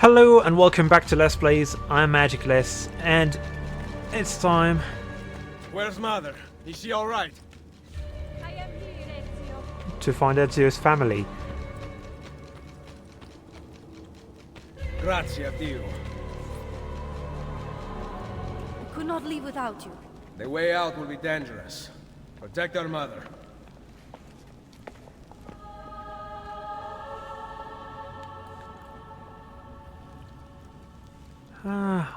Hello and welcome back to Let's Plays. I'm Magicless and it's time. Where's Mother? Is she alright? I am here, Ezio. To find Ezio's family. Grazie a Dio. We could not leave without you. The way out will be dangerous. Protect our mother.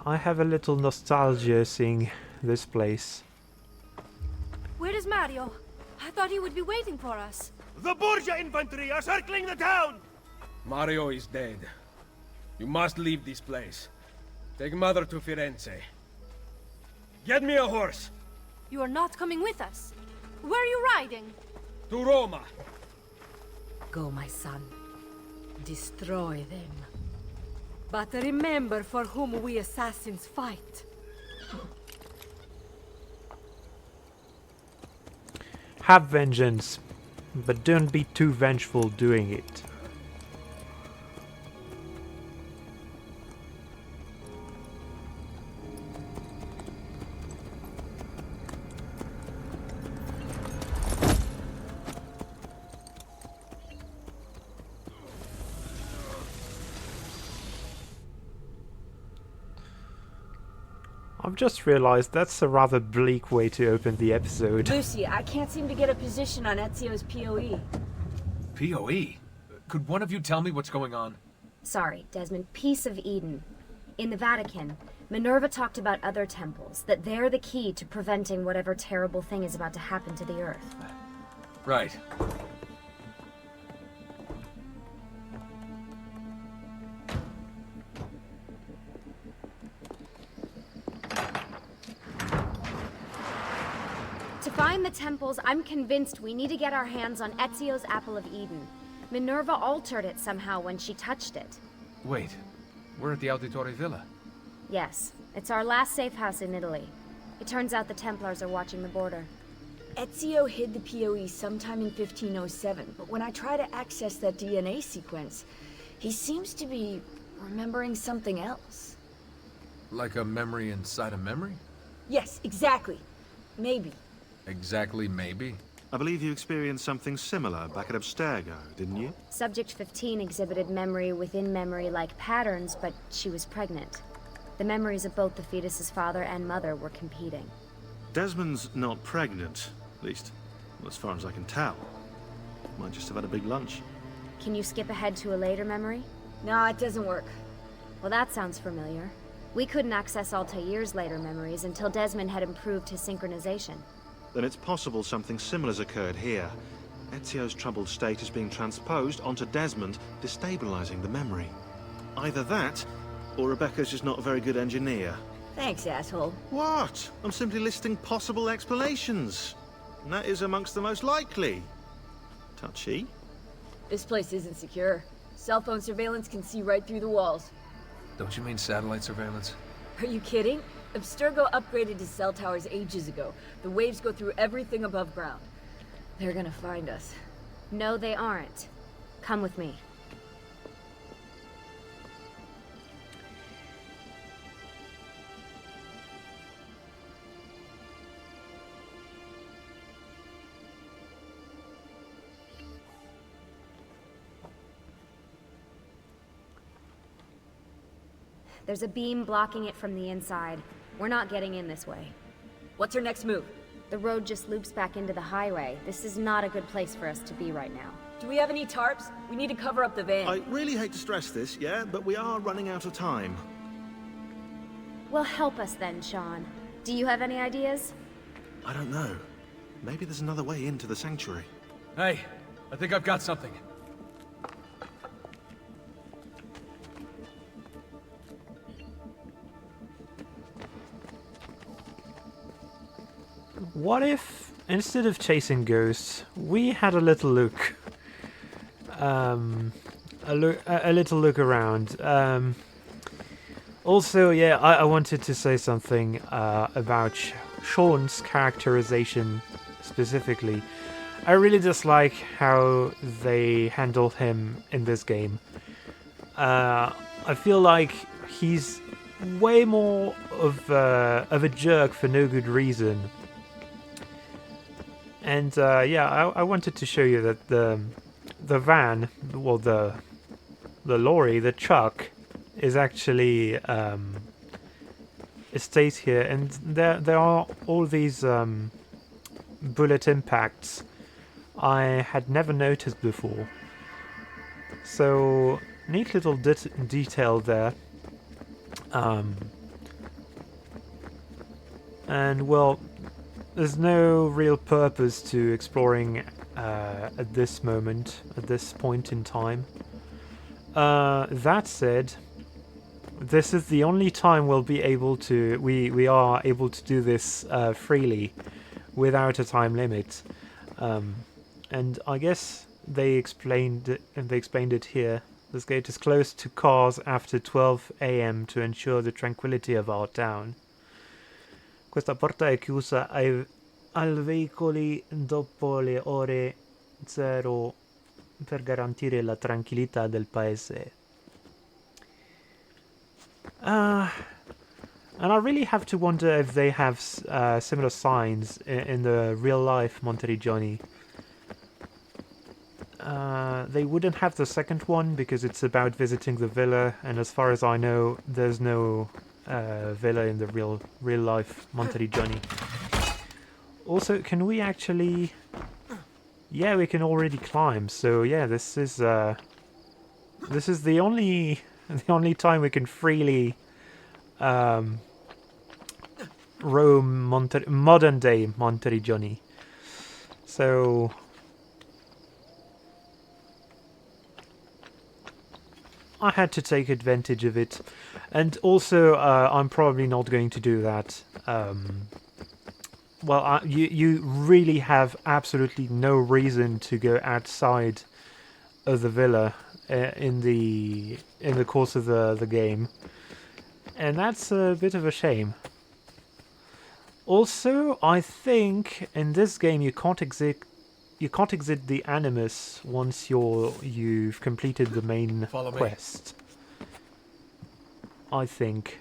I have a little nostalgia seeing this place. Where is Mario? I thought he would be waiting for us. The Borgia infantry are circling the town! Mario is dead. You must leave this place. Take Mother to Firenze. Get me a horse! You are not coming with us. Where are you riding? To Roma! Go, my son. Destroy them. But remember for whom we assassins fight. Have vengeance, but don't be too vengeful doing it. I've just realized that's a rather bleak way to open the episode. Lucy, I can't seem to get a position on Ezio's POE. POE? Could one of you tell me what's going on? Sorry, Desmond. Peace of Eden. In the Vatican, Minerva talked about other temples, that they're the key to preventing whatever terrible thing is about to happen to the Earth. Right. To find the temples, I'm convinced we need to get our hands on Ezio's Apple of Eden. Minerva altered it somehow when she touched it. Wait, we're at the Auditore Villa. Yes, it's our last safe house in Italy. It turns out the Templars are watching the border. Ezio hid the POE sometime in 1507, but when I try to access that DNA sequence, he seems to be remembering something else. Like a memory inside a memory? Yes, exactly. Maybe. Exactly, maybe. I believe you experienced something similar back at Abstergo, didn't you? Subject 15 exhibited memory within memory-like patterns, but she was pregnant. The memories of both the fetus's father and mother were competing. Desmond's not pregnant, at least as far as I can tell. Might just have had a big lunch. Can you skip ahead to a later memory? No, it doesn't work. Well, that sounds familiar. We couldn't access Altair's later memories until Desmond had improved his synchronization. Then it's possible something similar's occurred here. Ezio's troubled state is being transposed onto Desmond, destabilizing the memory. Either that, or Rebecca's just not a very good engineer. Thanks, asshole. What? I'm simply listing possible explanations. And that is amongst the most likely. Touchy? This place isn't secure. Cell phone surveillance can see right through the walls. Don't you mean satellite surveillance? Are you kidding? Abstergo upgraded his cell towers ages ago. The waves go through everything above ground. They're gonna find us. No, they aren't. Come with me. There's a beam blocking it from the inside. We're not getting in this way. What's our next move? The road just loops back into the highway. This is not a good place for us to be right now. Do we have any tarps? We need to cover up the van. I really hate to stress this, yeah, but we are running out of time. Well, help us then, Sean. Do you have any ideas? I don't know. Maybe there's another way into the sanctuary. Hey, I think I've got something. What if, instead of chasing ghosts, we had a little look? A little look around. Also, yeah, I wanted to say something about Sean's characterization specifically. I really dislike how they handle him in this game. I I feel like he's way more of a jerk for no good reason. And yeah, I wanted to show you that the van, well, the lorry, the truck, is actually it stays here, and there are all these bullet impacts I had never noticed before. So neat little detail there. And well, there's no real purpose to exploring at this moment, at this point in time. That said, this is the only time we'll be able to, we are able to do this freely, without a time limit. And I guess they explained it here. This gate is closed to cars after 12 AM to ensure the tranquility of our town. Questa porta è chiusa ai veicoli dopo le ore 0 per garantire la tranquillità del paese. And I really have to wonder if they have similar signs in the real life Monteriggioni. They wouldn't have the second one because it's about visiting the villa, and as far as I know, there's no villa in the real life Monteriggioni. Also, can we actually? Yeah, we can already climb. So yeah, this is the only time we can freely roam modern day Monteriggioni. So I had to take advantage of it, and also I'm probably not going to do that. Well, you really have absolutely no reason to go outside of the villa in the course of the game, and that's a bit of a shame. Also, I think in this game you can't exit the Animus once you've completed the main quest. I think.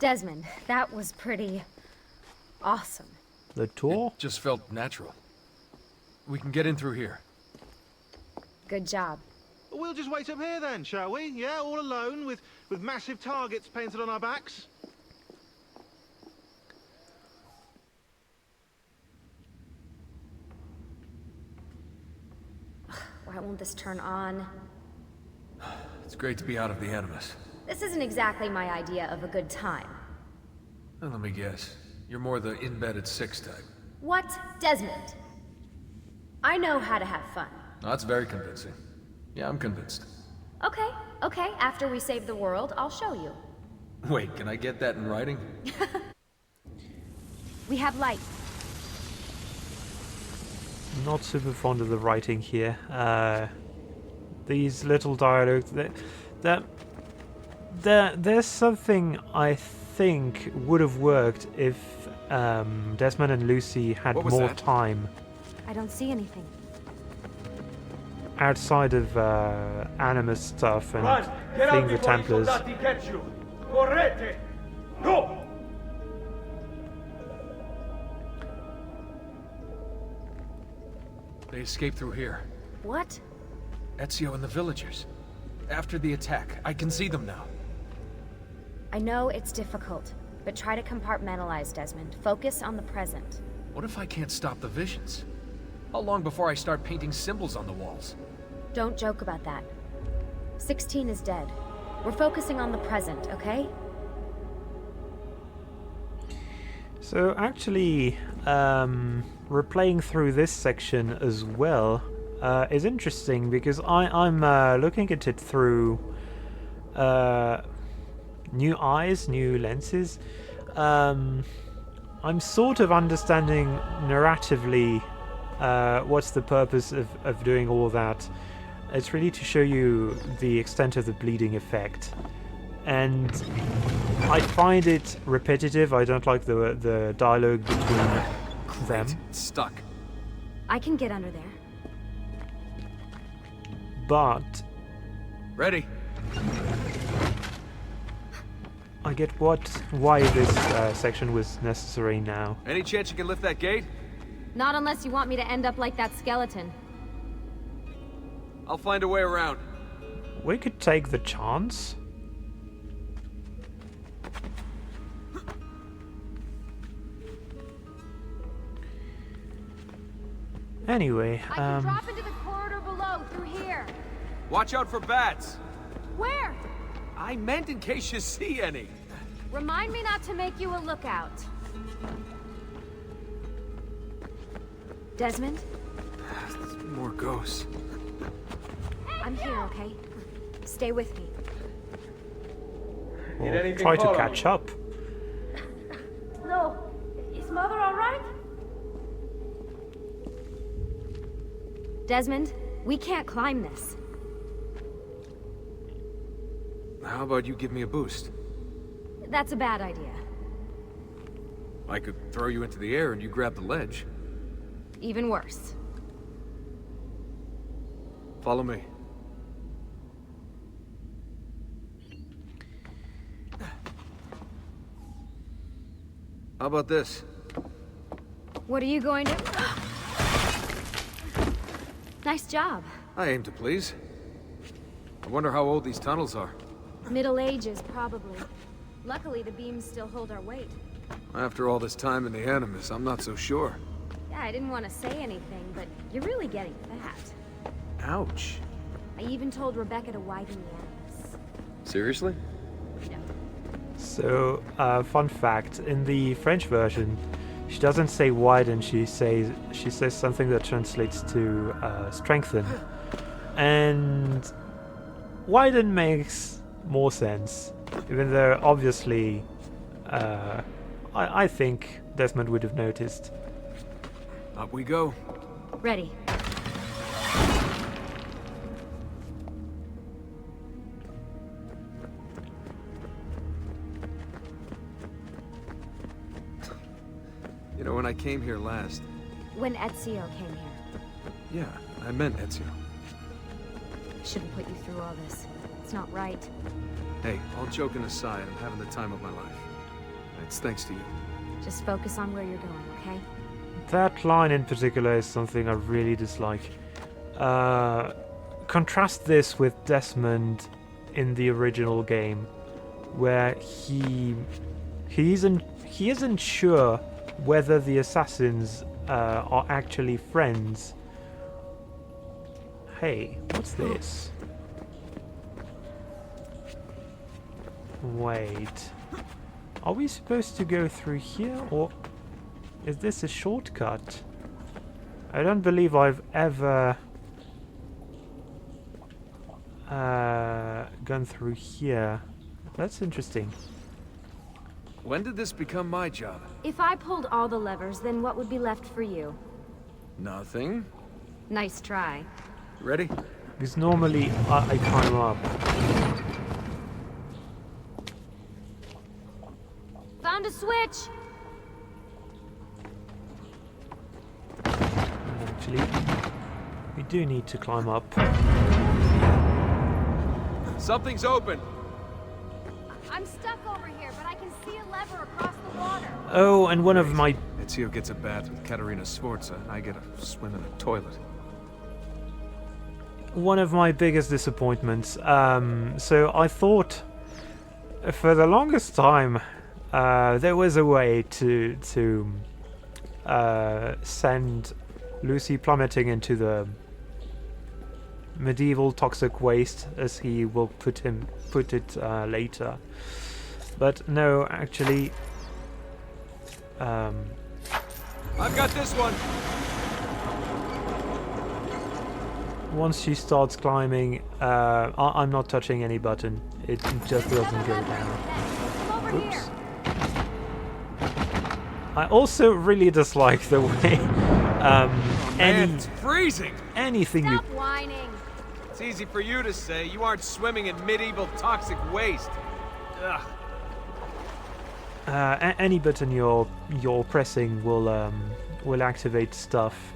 Desmond, that was pretty awesome. The tour? It just felt natural. We can get in through here. Good job. We'll just wait up here then, shall we? Yeah, all alone with massive targets painted on our backs. Why won't this turn on? It's great to be out of the Animus. This isn't exactly my idea of a good time. Well, let me guess. You're more the in-bed-at 6 type. What? Desmond? I know how to have fun. That's very convincing. Yeah, I'm convinced. Okay, after we save the world, I'll show you. Wait, can I get that in writing? We have light. Not super fond of the writing here. These little dialogues, there's something I think would have worked if Desmond and Lucy had more time. I don't see anything. Outside of Animus stuff and fleeing the Templars. Go! They escaped through here. What? Ezio and the villagers. After the attack, I can see them now. I know it's difficult, but try to compartmentalize, Desmond. Focus on the present. What if I can't stop the visions? How long before I start painting symbols on the walls? Don't joke about that. 16 is dead. We're focusing on the present, okay? So actually, replaying through this section as well is interesting because I'm looking at it through new eyes, new lenses. I'm sort of understanding narratively what's the purpose of doing all that. It's really to show you the extent of the bleeding effect. And I find it repetitive. I don't like the dialogue between them. It's stuck. I can get under there. But Ready? I get why this section was necessary now. Any chance you can lift that gate? Not unless you want me to end up like that skeleton. I'll find a way around. We could take the chance. Anyway, I can drop into the corridor below through here. Watch out for bats. Where? I meant in case you see any. Remind me not to make you a lookout. Desmond, More ghosts. I'm here, okay? Stay with me. we'll anything, try to follow catch me. up. No. Is Mother all right? Desmond, we can't climb this. How about you give me a boost? That's a bad idea. I could throw you into the air and you grab the ledge. Even worse. Follow me. How about this? What are you going to... Nice job. I aim to please. I wonder how old these tunnels are. Middle Ages, probably. Luckily, the beams still hold our weight. After all this time in the Animus, I'm not so sure. Yeah, I didn't want to say anything, but you're really getting fat. Ouch. I even told Rebecca to widen the Animus. Seriously? No. So, fun fact: in the French version, she doesn't say widen. She says something that translates to strengthen, and widen makes more sense. Even though obviously, I think Desmond would have noticed. Up we go. Ready. You know, when I came here last... When Ezio came here. Yeah, I meant Ezio. I shouldn't put you through all this. It's not right. Hey, all joking aside, I'm having the time of my life. It's thanks to you. Just focus on where you're going, okay? That line in particular is something I really dislike. Contrast this with Desmond in the original game, where he isn't sure whether the assassins are actually friends. Hey, what's this? Wait. Are we supposed to go through here, or is this a shortcut? I don't believe I've ever gone through here. That's interesting. When did this become my job? If I pulled all the levers, then what would be left for you? Nothing. Nice try. Ready? Because normally I climb up. Found a switch! And actually, we do need to climb up. Something's open. I'm stuck over here, but I can see a lever across the water. Oh, and one of my Ezio gets a bath with Katerina Sforza, and I get a swim in a toilet. biggest disappointments. So I thought for the longest time there was a way to send Lucy plummeting into the medieval toxic waste, as he will put it later. But no, actually, I've got this one. once she starts climbing, I'm not touching any button. It just doesn't go down. Come over Oops. here. I also really dislike the way Man, it's freezing. anything you Stop whining. It's easy for you to say. You aren't swimming in medieval toxic waste. Ugh. any button you're pressing will activate stuff.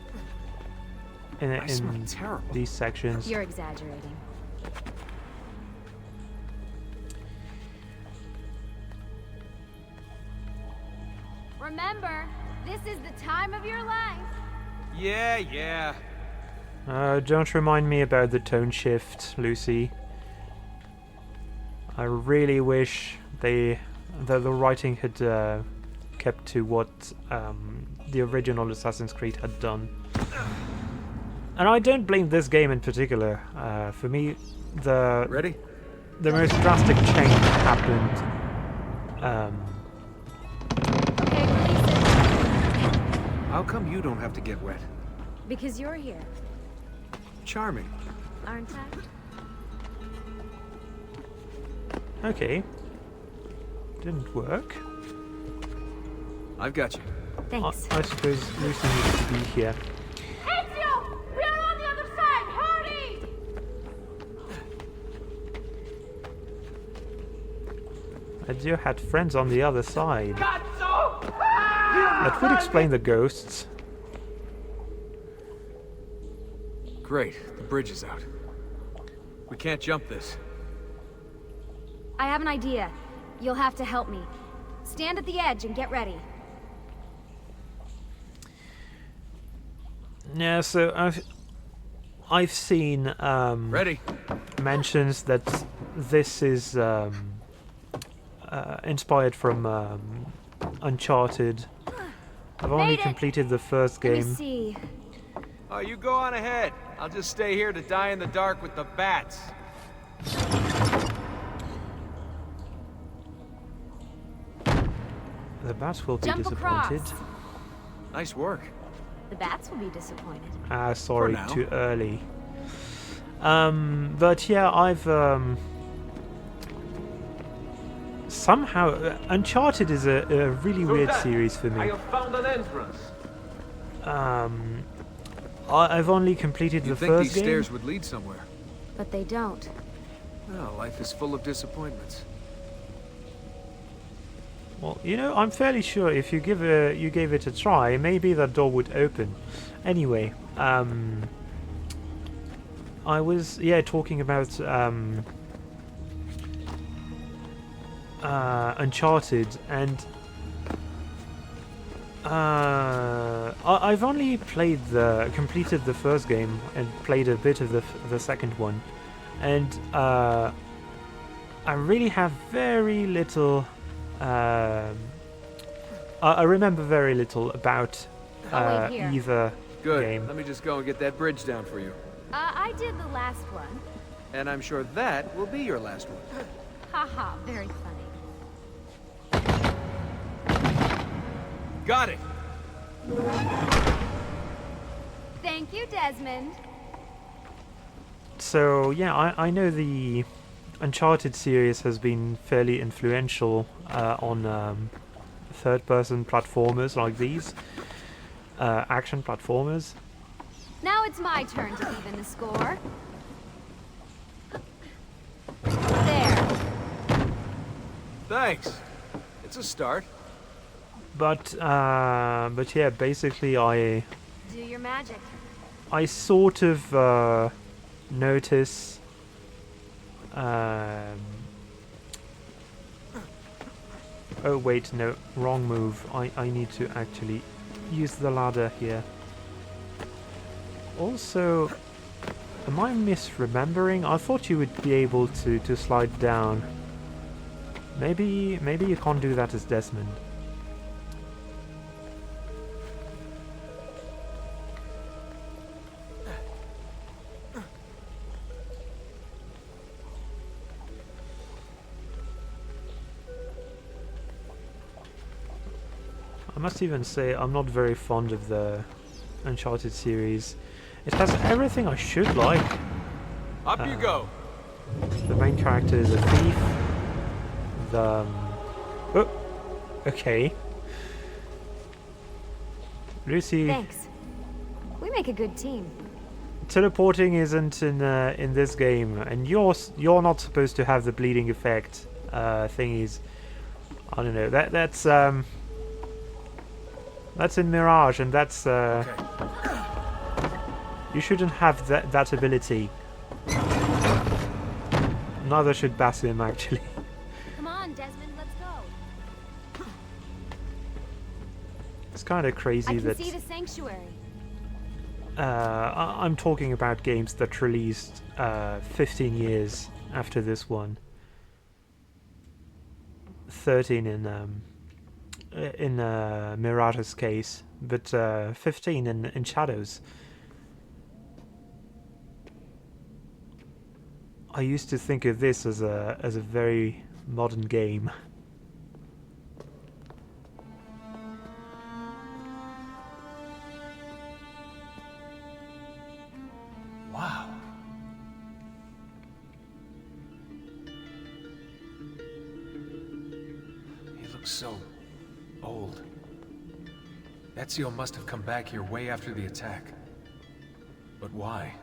I smell in terrible. these sections. You're exaggerating. Remember, this is the time of your life. Yeah, yeah. Don't remind me about the tone shift, Lucy. I really wish that the writing had kept to what the original Assassin's Creed had done. And I don't blame this game in particular. For me, the Ready? most drastic change happened. Okay, release it. How come you don't have to get wet? Because you're here, Charming. aren't I? Okay. Didn't work. I've got you. Thanks. I suppose Lucy needs to be here. Ezio! We are on the other side! Hurry! Ezio had friends on the other side. That would explain the ghosts. Great. The bridge is out. We can't jump this. I have an idea. You'll have to help me. Stand at the edge and get ready. Yeah, so I've seen Ready? mentions that this is inspired from Uncharted. I've only Made it. completed the first Let me game. see. Oh, you go on ahead. I'll just stay here to die in the dark with the bats. The bats will be Jump disappointed. across. Nice work. The bats will be disappointed. Ah, sorry, now. too early. But yeah, I've somehow Uncharted is a really weird series for me. found an entrance. I've only completed You'd the think first these game. stairs would lead somewhere. But they don't. Well, life is full of disappointments. Well, you know, I'm fairly sure if you gave it a try, maybe that door would open. Anyway, I was talking about Uncharted, and I've only completed the first game and played a bit of the second one, and I really have very little. I remember very little about I'll wait here. either Good. game. Let me just go and get that bridge down for you. I did the last one. And I'm sure that will be your last one. Haha, very funny. Got it! Thank you, Desmond. So yeah, I know the Uncharted series has been fairly influential on third-person platformers like these, action platformers. Now it's my turn to even the score. There. Thanks. It's a start. But yeah, basically I Do your magic. sort of notice oh wait, no, wrong move. I need to actually use the ladder here. Also, am I misremembering? I thought you would be able to slide down. Maybe you can't do that as Desmond. I must even say I'm not very fond of the Uncharted series. It has everything I should like. Up you go. The main character is a thief. Oh, okay. Lucy, Thanks. We make a good team. teleporting isn't in this game, and you're not supposed to have the bleeding effect thingies. I don't know. That's in Mirage, and that's You shouldn't have that ability. Neither should Basim, actually. Come on, Desmond, let's go. It's kind of crazy I can that see the sanctuary. I'm talking about games that released 15 years after this one. 13 in Mirata's case, but 15 in Shadows. I used to think of this as a very modern game. Wow. He looks so old. Ezio must have come back here way after the attack. But why?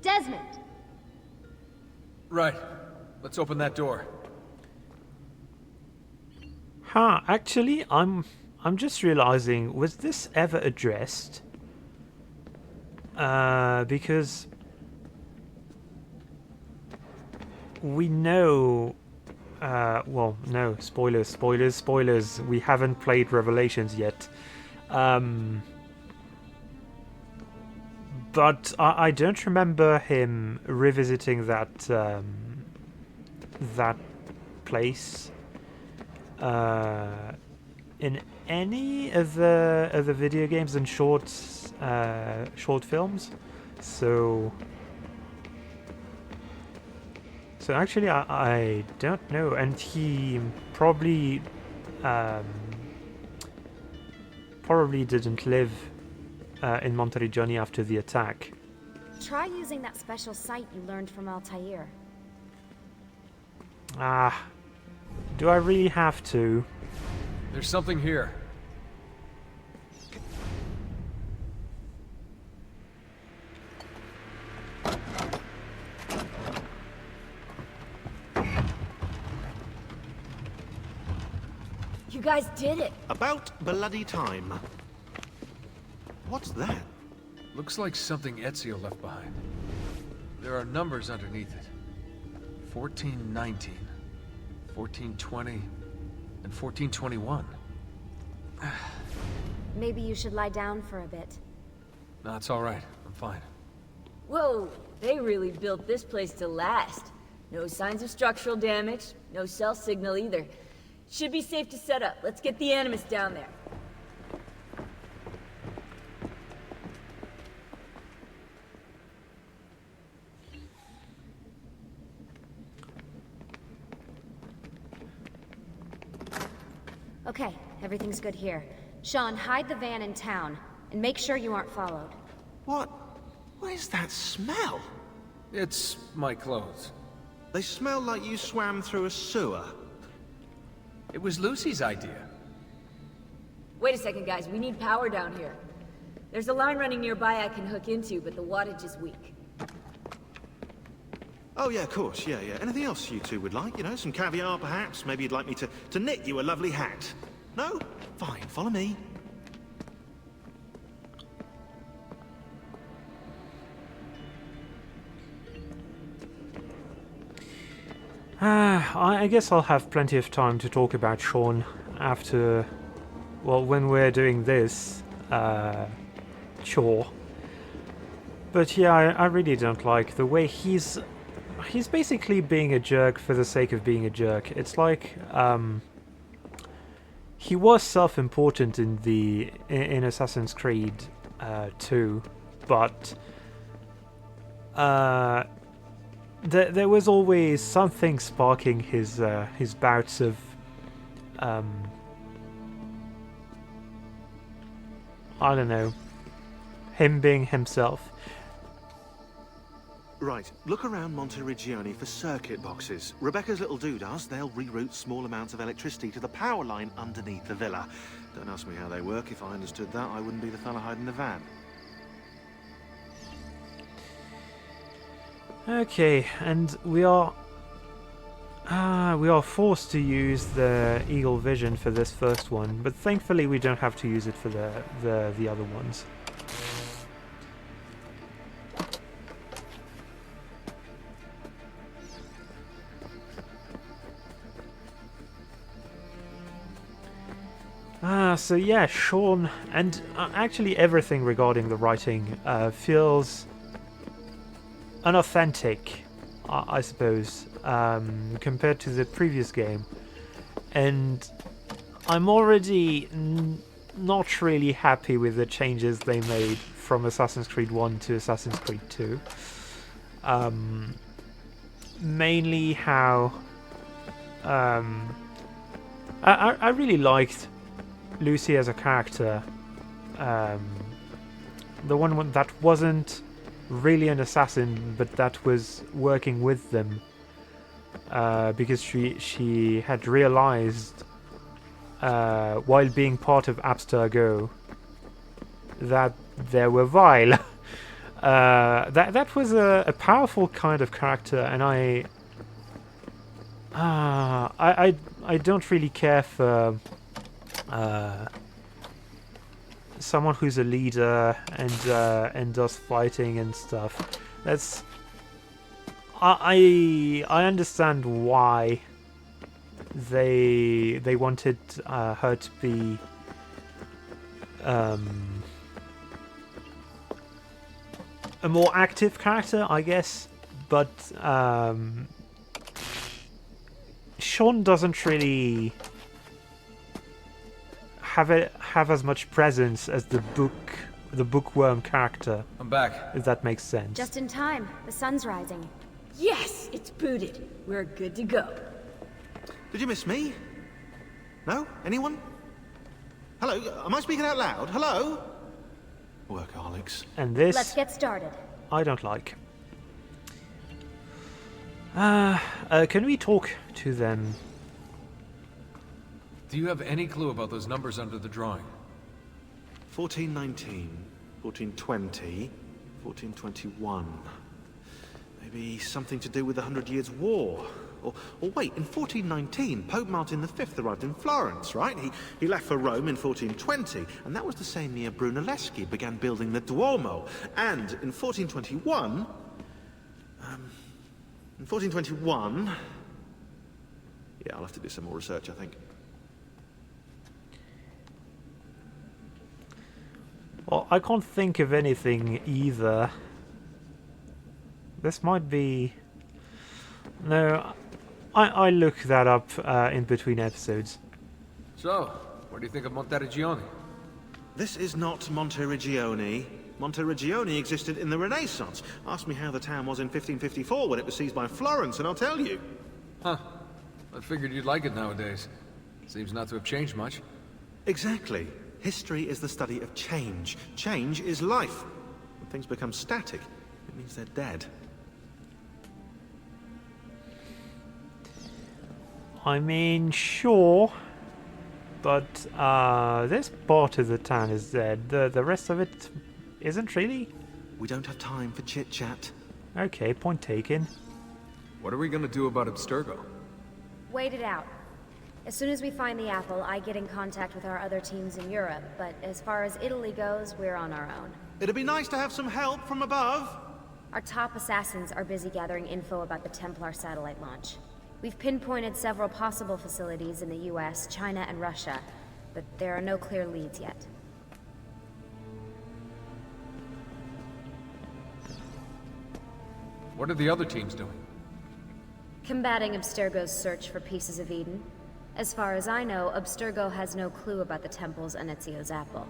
Desmond! Right. Let's open that door. Huh, actually, I'm just realizing, was this ever addressed? Because we know, well, no, spoilers, we haven't played Revelations yet. But I don't remember him revisiting that that place in any of the video games and short films. So actually, I don't know, and he probably didn't live in Monteriggioni after the attack. Try using that special sight you learned from Altair. Ah, do I really have to? There's something here. You guys did it! About bloody time. What's that? Looks like something Ezio left behind. There are numbers underneath it. 1419, 1420, and 1421. Maybe you should lie down for a bit. No, it's all right. I'm fine. Whoa, they really built this place to last. No signs of structural damage, no cell signal either. Should be safe to set up. Let's get the Animus down there. Okay, everything's good here. Sean, hide the van in town, and make sure you aren't followed. What is that smell? It's my clothes. They smell like you swam through a sewer. It was Lucy's idea. Wait a second, guys. We need power down here. There's a line running nearby I can hook into, but the wattage is weak. Oh yeah, of course, yeah. Anything else you two would like? You know, some caviar perhaps? Maybe you'd like me to knit you a lovely hat? No? Fine, follow me. I guess I'll have plenty of time to talk about Sean after, well, when we're doing this chore. But yeah, I really don't like the way he's basically being a jerk for the sake of being a jerk. It's like he was self-important in Assassin's Creed 2, but there was always something sparking his bouts of I don't know, him being himself. Right, look around Monteriggioni for circuit boxes. Rebecca's little doodahs, they'll reroute small amounts of electricity to the power line underneath the villa. Don't ask me how they work. If I understood that, I wouldn't be the fella hiding the van. Okay, and we are forced to use the Eagle Vision for this first one, but thankfully we don't have to use it for the other ones. So yeah, Sean, and actually everything regarding the writing feels unauthentic, I suppose, compared to the previous game. And I'm already not really happy with the changes they made from Assassin's Creed 1 to Assassin's Creed 2. Mainly how I really liked Lucy as a character. The one that wasn't really an assassin, but that was working with them, because she had realized while being part of Abstergo that they were vile. That was a powerful kind of character, and I don't really care for someone who's a leader and does fighting and stuff. That's I understand why they wanted her to be a more active character, I guess, but Sean doesn't really have as much presence as the bookworm character. I'm back. If that makes sense. Just in time. The sun's rising. Yes, it's booted. We're good to go. Did you miss me? No? Anyone? Hello? Am I speaking out loud? Hello? Workaholics. And this Let's get started. I don't like. Can we talk to them? Do you have any clue about those numbers under the drawing? 1419, 1420, 1421. Maybe something to do with the 100 Years' War. Or wait, in 1419, Pope Martin V arrived in Florence, right? He left for Rome in 1420, and that was the same year Brunelleschi began building the Duomo. And in 1421... in 1421... Yeah, I'll have to do some more research, I think. Well, I can't think of anything either. This might be... No, I looked that up in between episodes. So, what do you think of Monteriggioni? This is not Monteriggioni. Monteriggioni existed in the Renaissance. Ask me how the town was in 1554 when it was seized by Florence, and I'll tell you. Huh. I figured you'd like it nowadays. Seems not to have changed much. Exactly. History is the study of change. Change is life. When things become static, it means they're dead. I mean, sure, but this part of the town is dead. The rest of it isn't really. We don't have time for chit-chat. Okay, point taken. What are we gonna do about Abstergo? Wait it out. As soon as we find the apple, I get in contact with our other teams in Europe, but as far as Italy goes, we're on our own. It'd be nice to have some help from above. Our top assassins are busy gathering info about the Templar satellite launch. We've pinpointed several possible facilities in the US, China, and Russia, but there are no clear leads yet. What are the other teams doing? Combating Abstergo's search for pieces of Eden. As far as I know, Abstergo has no clue about the temples and Ezio's apple.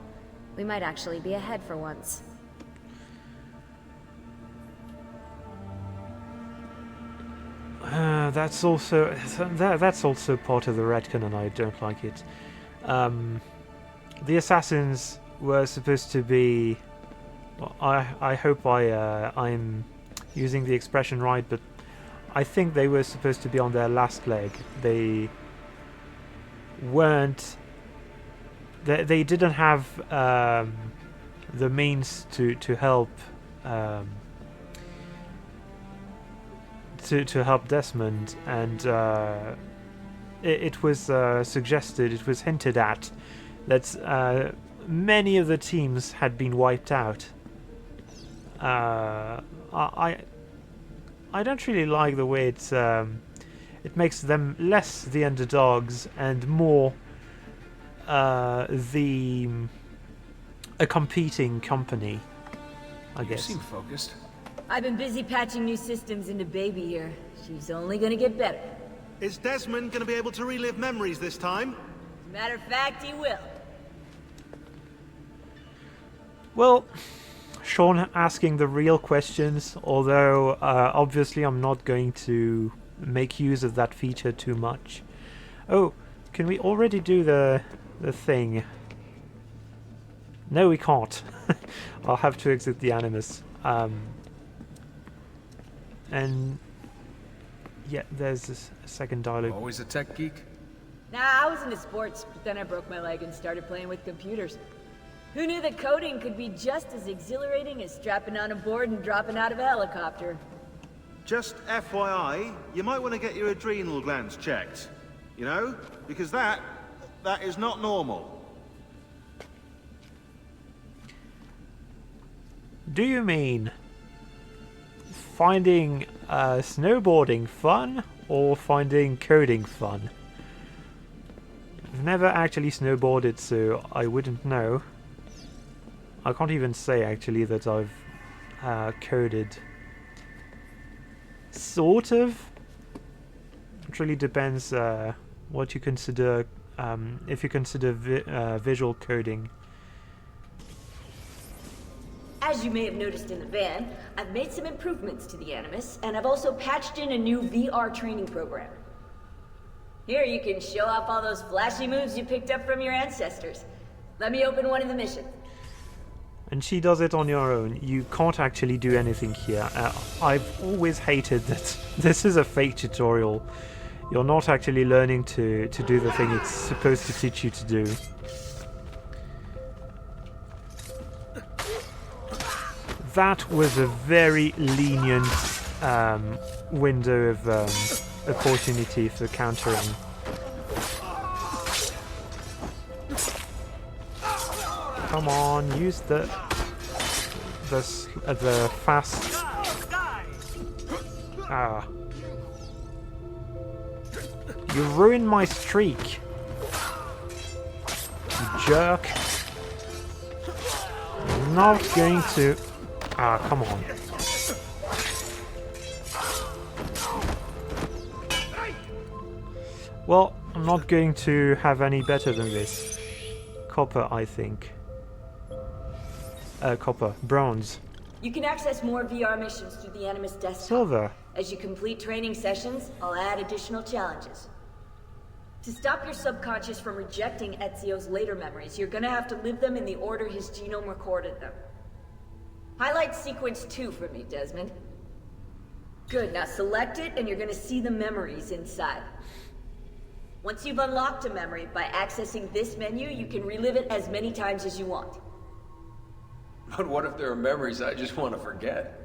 We might actually be ahead for once. That's also part of the retcon, and I don't like it. The assassins were supposed to be. Well, I hope I'm using the expression right, but I think they were supposed to be on their last leg. They weren't. They didn't have the means to help. To help Desmond, and it was suggested, it was hinted at, that many of the teams had been wiped out. I don't really like the way it makes them less the underdogs and more a competing company, I You guess. seem focused. I've been busy patching new systems into Baby here. She's only gonna get better. Is Desmond going to be able to relive memories this time? As a matter of fact, he will. Well, Sean asking the real questions, although obviously I'm not going to make use of that feature too much. Oh, can we already do the thing? No, we can't. I'll have to exit the Animus. And yeah, there's a second dialogue. Always a tech geek? Nah, I was into sports, but then I broke my leg and started playing with computers. Who knew that coding could be just as exhilarating as strapping on a board and dropping out of a helicopter? Just FYI, you might want to get your adrenal glands checked. You know? Because that is not normal. Do you mean finding snowboarding fun or finding coding fun? I've never actually snowboarded, so I wouldn't know. I can't even say actually that I've coded. Sort of. It really depends what you consider, if you consider visual coding. As you may have noticed in the van, I've made some improvements to the Animus, and I've also patched in a new VR training program. Here, you can show off all those flashy moves you picked up from your ancestors. Let me open one of the missions. And she does it on your own. You can't actually do anything here. I've always hated that this is a fake tutorial. You're not actually learning to do the thing it's supposed to teach you to do. That was a very lenient window of opportunity for countering. Come on, use the fast. Ah, you ruined my streak, you jerk. I'm not going to. Ah, come on. Well, I'm not going to have any better than this. Copper, I think. Copper. Bronze. You can access more VR missions through the Animus desktop. Silver. As you complete training sessions, I'll add additional challenges. To stop your subconscious from rejecting Ezio's later memories, you're gonna have to live them in the order his genome recorded them. Highlight sequence 2 for me, Desmond. Good, now select it and you're gonna see the memories inside. Once you've unlocked a memory, by accessing this menu, you can relive it as many times as you want. But what if there are memories I just want to forget?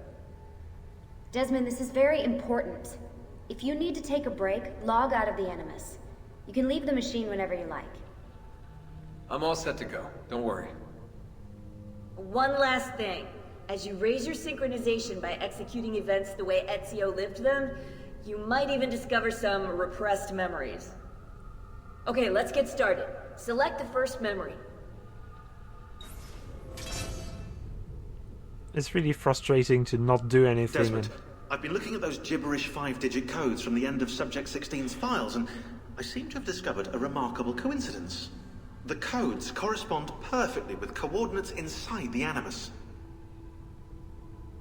Desmond, this is very important. If you need to take a break, log out of the Animus. You can leave the machine whenever you like. I'm all set to go. Don't worry. One last thing. As you raise your synchronization by executing events the way Ezio lived them, you might even discover some repressed memories. Okay, let's get started. Select the first memory. It's really frustrating to not do anything. Desmond, I've been looking at those gibberish 5-digit codes from the end of Subject 16's files, and I seem to have discovered a remarkable coincidence. The codes correspond perfectly with coordinates inside the Animus.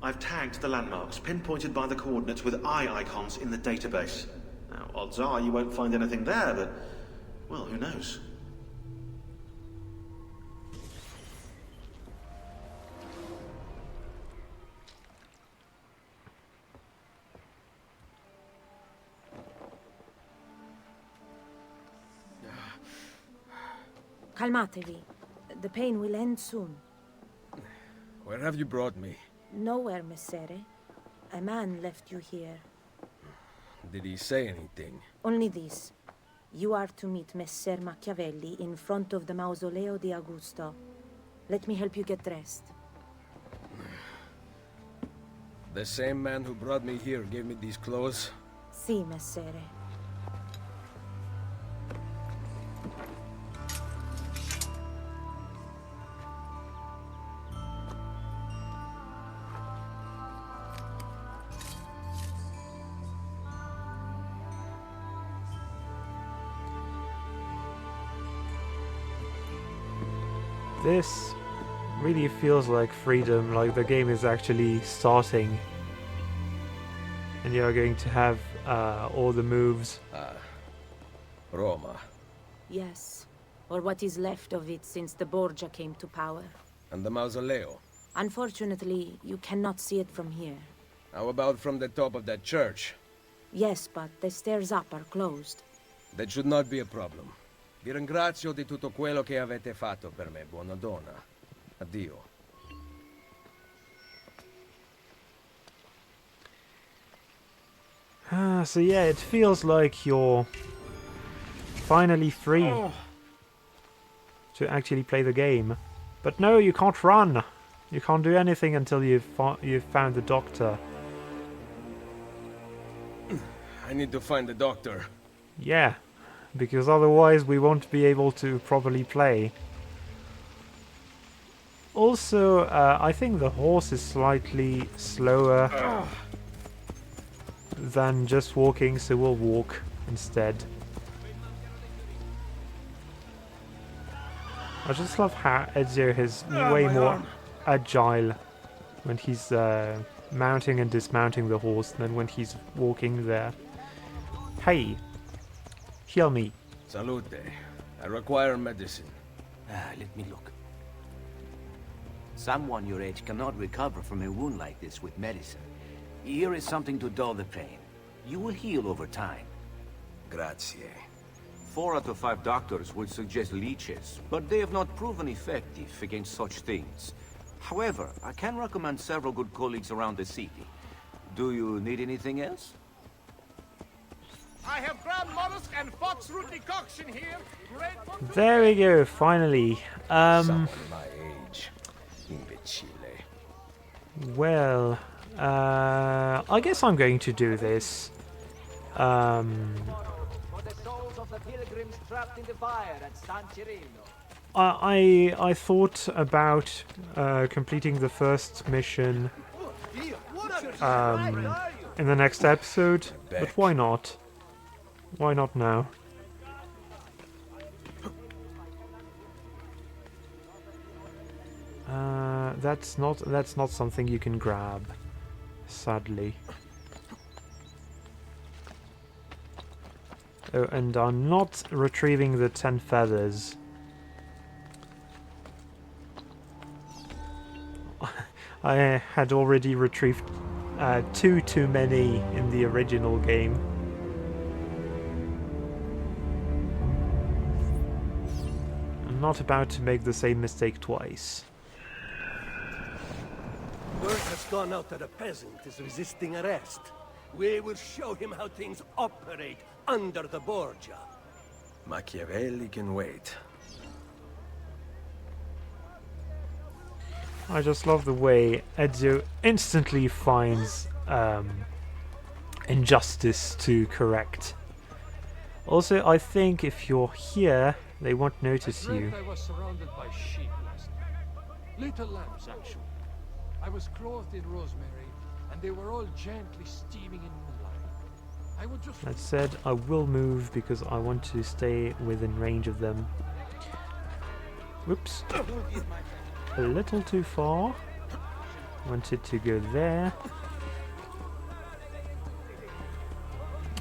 I've tagged the landmarks, pinpointed by the coordinates with eye icons in the database. Now, odds are you won't find anything there, but, well, who knows? Calmatevi. The pain will end soon. Where have you brought me? Nowhere, Messere. A man left you here. Did he say anything? Only this. You are to meet Messer Machiavelli in front of the Mausoleo di Augusto. Let me help you get dressed. The same man who brought me here gave me these clothes? Si, Messere. This really feels like freedom, like the game is actually starting. And you're going to have all the moves. Roma. Yes, or what is left of it since the Borgia came to power. And the mausoleo. Unfortunately, you cannot see it from here. How about from the top of that church? Yes, but the stairs up are closed. That should not be a problem. Vi ringrazio di tutto quello che avete fatto per me, buona donna. Addio. So yeah, it feels like you're finally free to actually play the game. But no, you can't run. You can't do anything until you've found the doctor. I need to find the doctor. Yeah, because otherwise we won't be able to properly play. Also, I think the horse is slightly slower than just walking, so we'll walk instead. I just love how Ezio is way more agile when he's mounting and dismounting the horse than when he's walking there. Hey, heal me. Salute. I require medicine. Let me look. Someone your age cannot recover from a wound like this with medicine. Here is something to dull the pain. You will heal over time. Grazie. 4 out of 5 doctors would suggest leeches, but they have not proven effective against such things. However, I can recommend several good colleagues around the city. Do you need anything else? I have ground mollusk and foxroot decoction here. Great. There we go, finally. Someone my age. Imbecile. Well, I guess I'm going to do this. For the souls of the pilgrims trapped in the fire at San Cirino. I thought about completing the first mission in the next episode, but why not? Why not now? That's not something you can grab, sadly. Oh, and I'm not retrieving the 10 feathers. I had already retrieved 2 too many in the original game. I'm not about to make the same mistake twice. Word has gone out that a peasant is resisting arrest. We will show him how things operate under the Borgia. Machiavelli can wait. I just love the way Ezio instantly finds injustice to correct. Also, I think if you're here, they won't notice you. I was surrounded by sheep last night. Little lambs, actually. I was clothed in rosemary, and they were all gently steaming in moonlight. I would just... That said, I will move because I want to stay within range of them. Whoops. A little too far. Wanted to go there.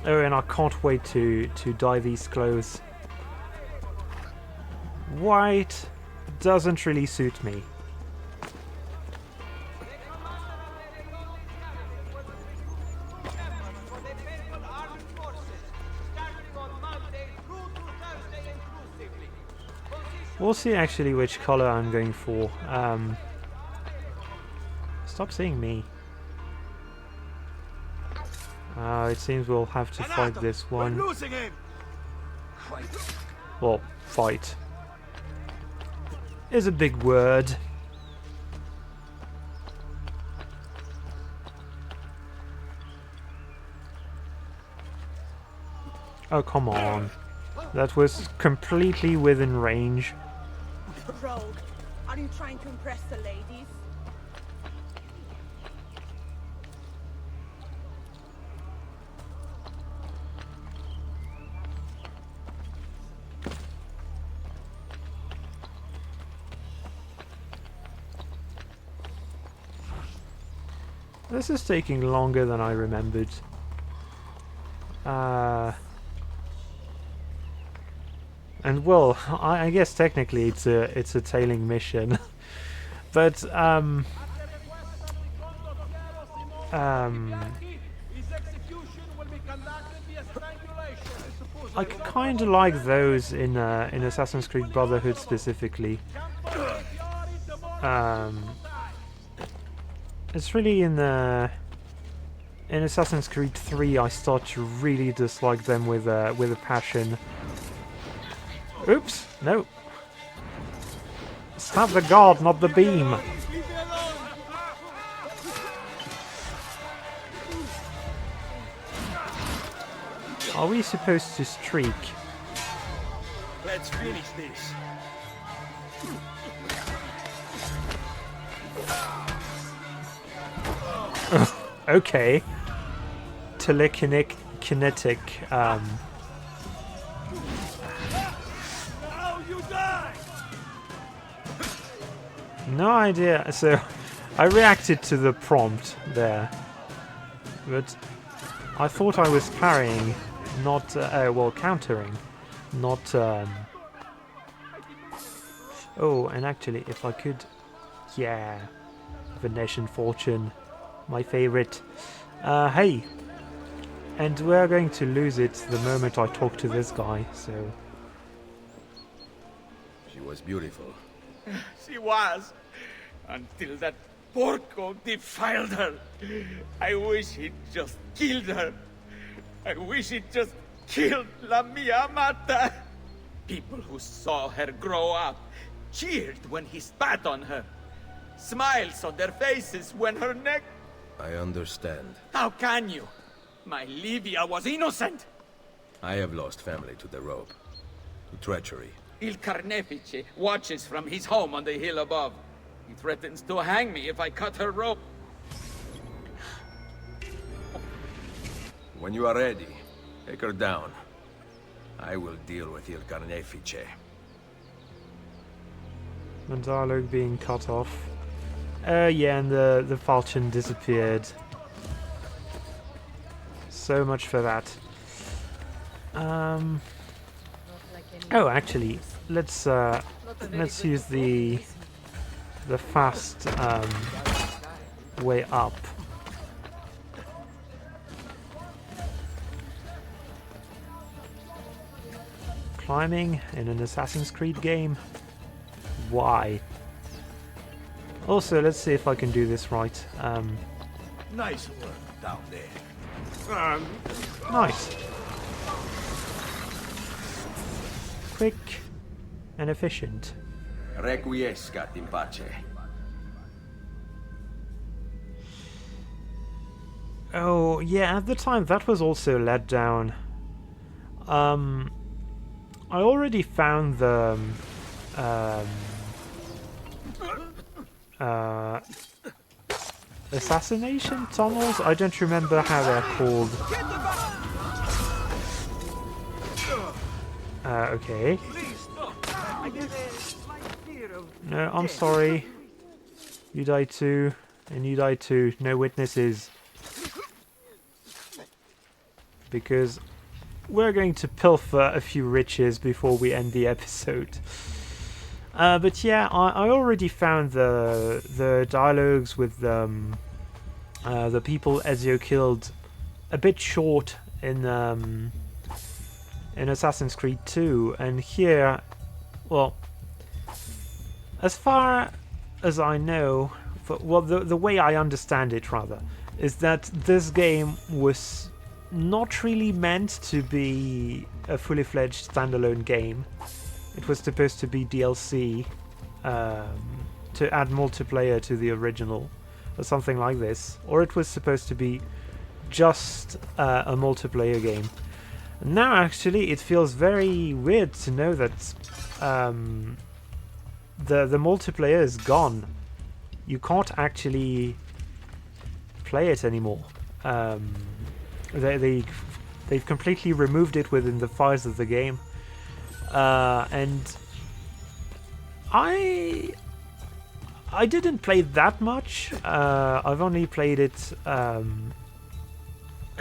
Oh, and I can't wait to dye these clothes. White doesn't really suit me. We'll see actually which color I'm going for. Stop seeing me. It seems we'll have to fight this one. We're losing him. Well, fight is a big word. Oh, come on. That was completely within range. Rogue, are you trying to impress the ladies? This is taking longer than I remembered. And well, I guess technically it's a tailing mission, but I kind of like those in Assassin's Creed Brotherhood specifically. It's really in Assassin's Creed 3 I start to really dislike them with a passion. Oops, no. Stab the guard, not the beam. Are we supposed to streak? Let's finish this. Okay. Telekinetic. No idea. So, I reacted to the prompt there, but I thought I was parrying, not well, countering, not. Oh, and actually, if I could, yeah, Venetian Fortune, my favorite. Hey, and we're going to lose it the moment I talk to this guy. So. She was beautiful. She was, until that porco defiled her. I wish he'd just killed her. I wish he'd just killed La Mia Amata. People who saw her grow up cheered when he spat on her. Smiles on their faces when her neck... I understand. How can you? My Livia was innocent. I have lost family to the rope, to treachery. Il Carnefice watches from his home on the hill above. He threatens to hang me if I cut her rope. When you are ready, take her down. I will deal with Il Carnefice. The dialogue being cut off. Yeah, and the falchion disappeared. So much for that. Oh, actually, let's use the fast way up. Climbing in an Assassin's Creed game? Why? Also, let's see if I can do this right. Nice work down there. Nice. Quick and efficient. Requiescat in pace. Oh, yeah, at the time that was also let down. I already found the assassination tunnels. I don't remember how they're called. Okay. No, I'm sorry. You die too, and you die too. No witnesses. Because we're going to pilfer a few riches before we end the episode. But yeah, I already found the dialogues with the people Ezio killed a bit short in Assassin's Creed 2, and here, well, as far as I know, the way I understand it rather, is that this game was not really meant to be a fully fledged standalone game. It was supposed to be DLC to add multiplayer to the original, or something like this, or it was supposed to be just a multiplayer game. Now actually it feels very weird to know that the multiplayer is gone. You can't actually play it anymore. They've completely removed it within the files of the game, and I didn't play that much. I've only played it. I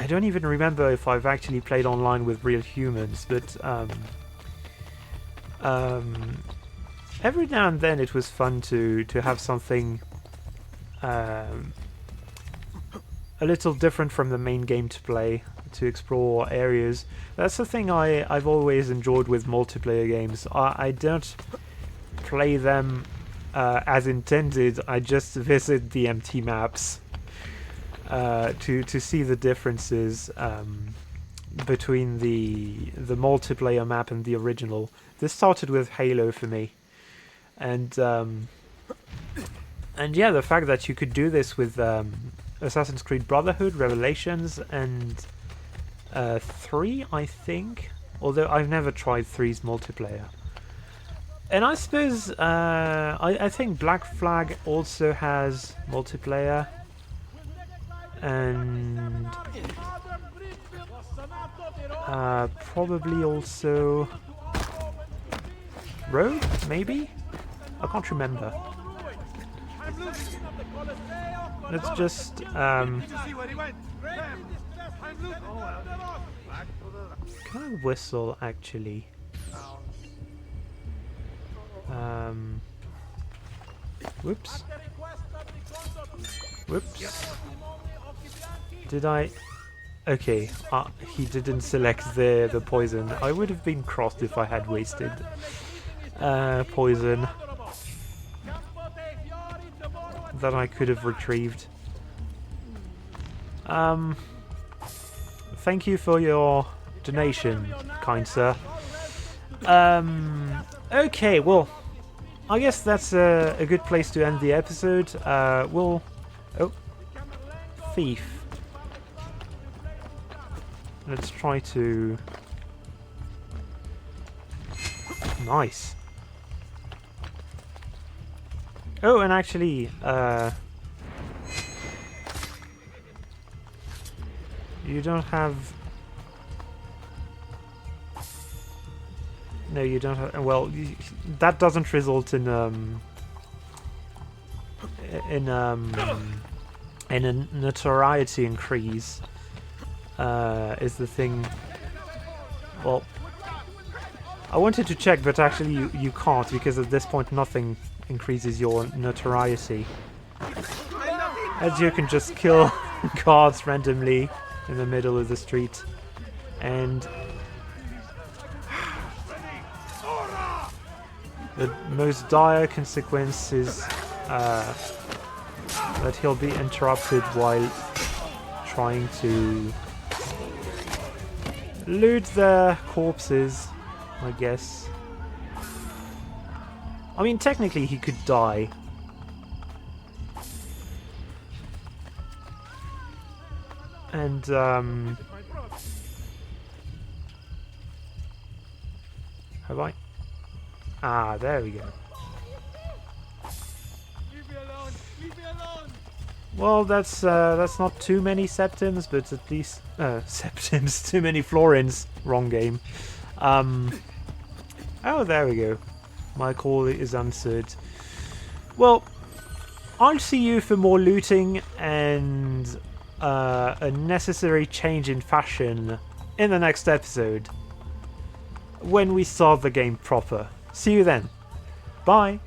don't even remember if I've actually played online with real humans, but every now and then it was fun to have something a little different from the main game to play, to explore areas. That's the thing I've always enjoyed with multiplayer games. I don't play them as intended. I just visit the empty maps to see the differences between the multiplayer map and the original. This started with Halo for me, and yeah, the fact that you could do this with Assassin's Creed Brotherhood, Revelations, and 3, I think. Although I've never tried 3's multiplayer. And I suppose I think Black Flag also has multiplayer, and probably also Rogue, maybe? I can't remember. Let's just can I whistle actually? Whoops. Whoops. Did I? Okay, he didn't select the poison. I would have been crossed if I had wasted poison that I could have retrieved. Thank you for your donation, kind sir. Okay, well, I guess that's a good place to end the episode. Oh, thief. Let's try to... Nice. Oh, and actually, you don't have... No, you don't have... Well, that doesn't result in a notoriety increase. Is the thing... Well, I wanted to check, but actually you can't, because at this point nothing increases your notoriety. As you can just kill guards randomly in the middle of the street, and the most dire consequence is that he'll be interrupted while trying to loot their corpses, I guess. I mean, technically he could die. And, have I? Ah, there we go. Well, that's not too many septims, but at least septims, too many florins. Wrong game. Oh, there we go. My call is answered. Well, I'll see you for more looting and a necessary change in fashion in the next episode, when we start the game proper. See you then. Bye.